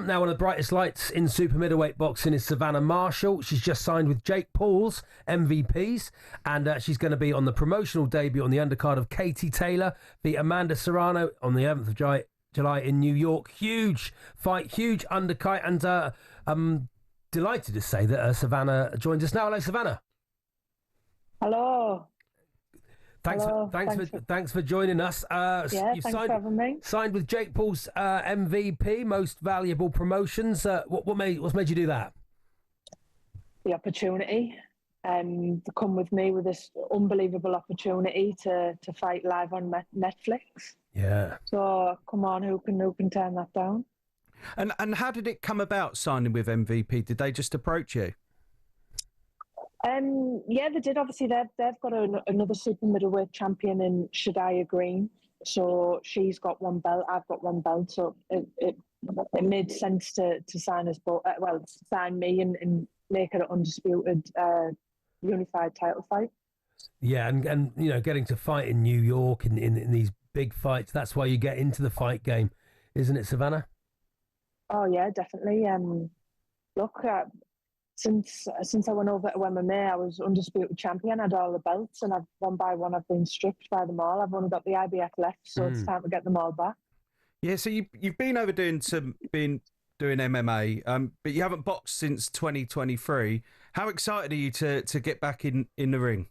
now, one of the brightest lights in super middleweight boxing is Savannah Marshall. She's just signed with Jake Paul's MVPs, and she's going to be on the promotional debut on the undercard of Katie Taylor, beat Amanda Serrano on the 11th of July in New York. Huge fight, huge undercut, and I'm delighted to say that Savannah joins us now. Hello, Savannah. Hello. Thanks for joining us. Thanks for having me. Signed with Jake Paul's MVP, Most Valuable Promotions. What's made you do that? The opportunity to come with me with this unbelievable opportunity to fight live on Netflix. Yeah. So come on, who can turn that down? And how did it come about signing with MVP? Did they just approach you? Yeah, they did. Obviously, they've got another super middleweight champion in Shadiah Green. So she's got one belt, I've got one belt. So it made sense to sign us both. Sign me and make it an undisputed unified title fight. Yeah, and you know, getting to fight in New York in these big fights, that's why you get into the fight game, isn't it, Savannah? Oh yeah, definitely. Look. Since I went over to MMA, I was undisputed champion. I had all the belts, and one by one I've been stripped by them all. I've only got the IBF left, so it's time to get them all back. Yeah, so you've been over doing MMA, but you haven't boxed since 2023. How excited are you to get back in the ring?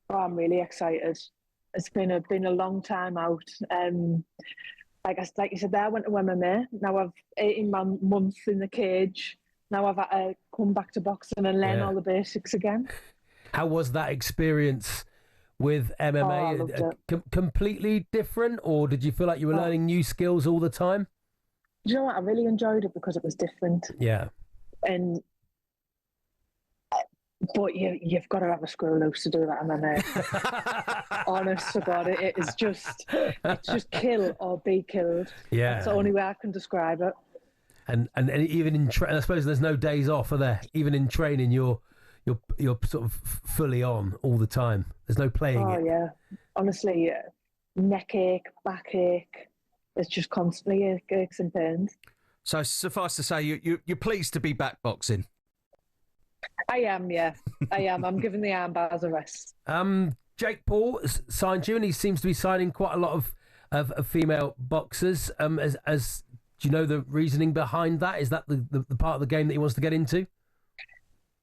Oh, I'm really excited. It's been a long time out. Like you said, I went to MMA. Now I've 18 months in the cage. Now I've had to come back to boxing and learn all the basics again. How was that experience with MMA? Oh, I loved it. Completely different, or did you feel like you were learning new skills all the time? Do you know what? I really enjoyed it because it was different. Yeah. But you've got to have a screw loose to do that MMA. Honest to God, it's just kill or be killed. Yeah. That's the only way I can describe it. And even in I suppose there's no days off, are there? Even in training, you're sort of fully on all the time. There's no playing it. Oh yeah, honestly, neck ache, backache. It's just constantly aches and pains. So suffice to say, you're pleased to be back boxing. I am, yeah, I am. I'm giving the arm bars a rest. Jake Paul signed you, and he seems to be signing quite a lot of female boxers. Do you know the reasoning behind that? Is that the part of the game that he wants to get into?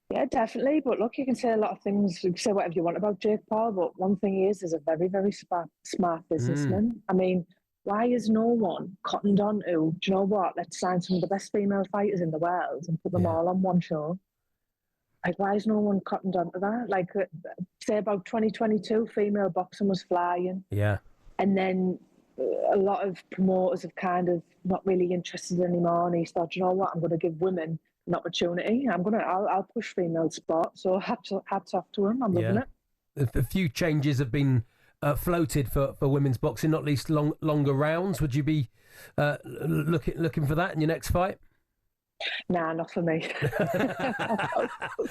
Yeah, definitely. But look, you can say a lot of things, you can say whatever you want about Jake Paul, but one thing he is a very, very smart businessman. I mean, why is no one cottoned on to, do you know what, let's sign some of the best female fighters in the world and put them all on one show? Like, why is no one cottoned on to that? Like, say about 2022, female boxing was flying. Yeah. And then a lot of promoters have kind of not really interested anymore, and he thought, you know what, I'm going to give women an opportunity. I'll push female sport. So hats off to him. I'm loving it. A few changes have been floated for women's boxing, not least longer rounds. Would you be looking for that in your next fight? Nah, not for me.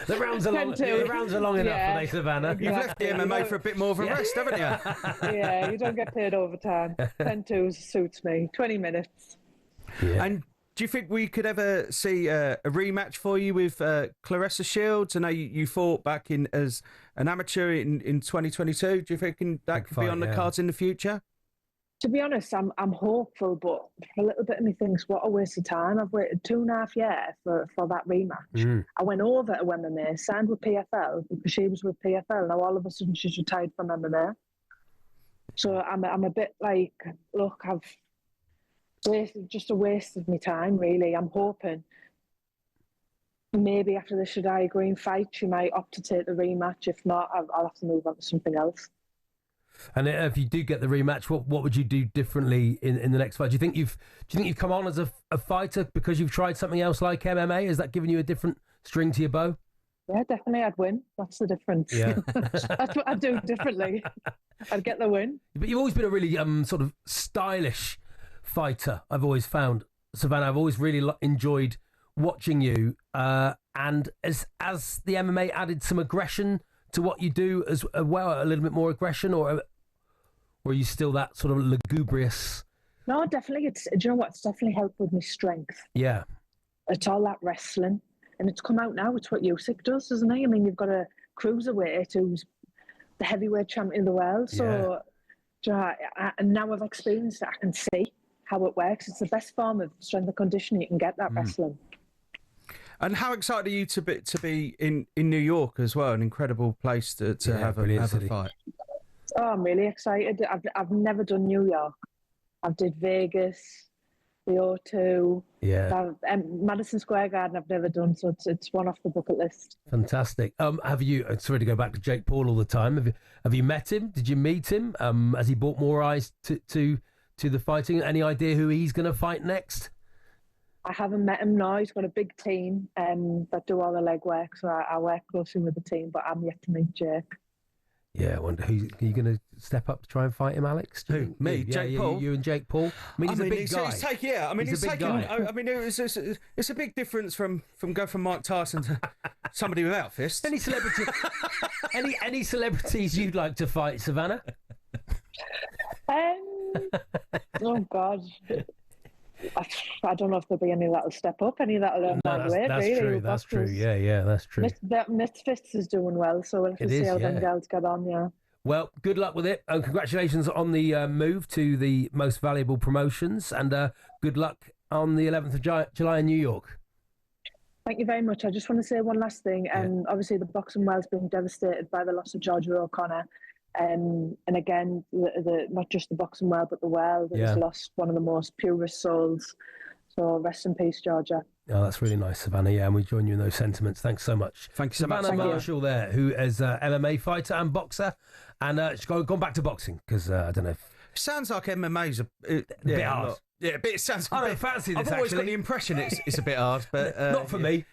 The rounds are long. The rounds are long enough, are they, Savannah? You've left the MMA for a bit more of a rest, haven't you? Yeah, you don't get paid overtime. 10-2 suits me. 20 minutes. Yeah. And do you think we could ever see a rematch for you with Claressa Shields? I know you fought back as an amateur in 2022. Do you think that could be on the cards in the future? To be honest, I'm hopeful, but a little bit of me thinks, what a waste of time. I've waited 2.5 years for that rematch. I went over to MMA, signed with PFL because she was with PFL. Now all of a sudden she's retired from MMA. So I'm a bit like, look, I've wasted, just a waste of my time, really. I'm hoping maybe after the Shadiah Green fight, she might opt to take the rematch. If not, I'll have to move on to something else. And if you do get the rematch, what would you do differently in the next fight? Do you think you've come on as a fighter because you've tried something else like MMA? Has that given you a different string to your bow? Yeah, definitely I'd win. That's the difference. Yeah. That's what I'd do differently. I'd get the win. But you've always been a really sort of stylish fighter, I've always found, Savannah. I've always really enjoyed watching you. And as the MMA added some aggression to what you do as well, a little bit more aggression, or are you still that sort of lugubrious? No, definitely. Do you know what? It's definitely helped with my strength. Yeah. it's all that wrestling. And it's come out now. It's what Usyk does, isn't he? I mean, you've got a cruiserweight who's the heavyweight champion of the world. So and now I've experienced it. I can see how it works. It's the best form of strength and conditioning you can get, that wrestling. And how excited are you to be in New York as well? An incredible place to have a fight. Oh, I'm really excited. I've never done New York. I've did Vegas, the O2, Madison Square Garden. I've never done, so it's one off the bucket list. Fantastic. Have you? Sorry to go back to Jake Paul all the time. Have you met him? Did you meet him? Has he brought more eyes to the fighting? Any idea who he's going to fight next? I haven't met him now. He's got a big team that do all the legwork, so I work closely with the team, but I'm yet to meet Jake. Yeah, I wonder are you going to step up to try and fight him, Alex? Who? Me? Jake Paul? You and Jake Paul? I mean, he's a big guy. It's a big difference from going from Mike Tyson to somebody without fists. Any celebrity? any celebrities you'd like to fight, Savannah? Oh God. I don't know if there'll be any that'll step up, any that'll learn my way. That's really. True. That's true. Yeah, that's true. Misfits is doing well, so we'll have to see how them girls get on. Yeah. Well, good luck with it, and congratulations on the move to the most valuable promotions, and good luck on the 11th of July in New York. Thank you very much. I just want to say one last thing. Obviously, the boxing world's been devastated by the loss of Georgia O'Connor. And again, not just the boxing world, but the world has lost one of the most purest souls. So rest in peace, Georgia. Oh, that's really nice, Savannah. Yeah, and we join you in those sentiments. Thanks so much. Thank you so much. Savannah Marshall there, who is an MMA fighter and boxer. And she's gone back to boxing because, I don't know. Sounds like MMA's a bit hard. Yeah, a bit. It sounds. I don't fancy this, I've always got the impression it's a bit hard, but not for me.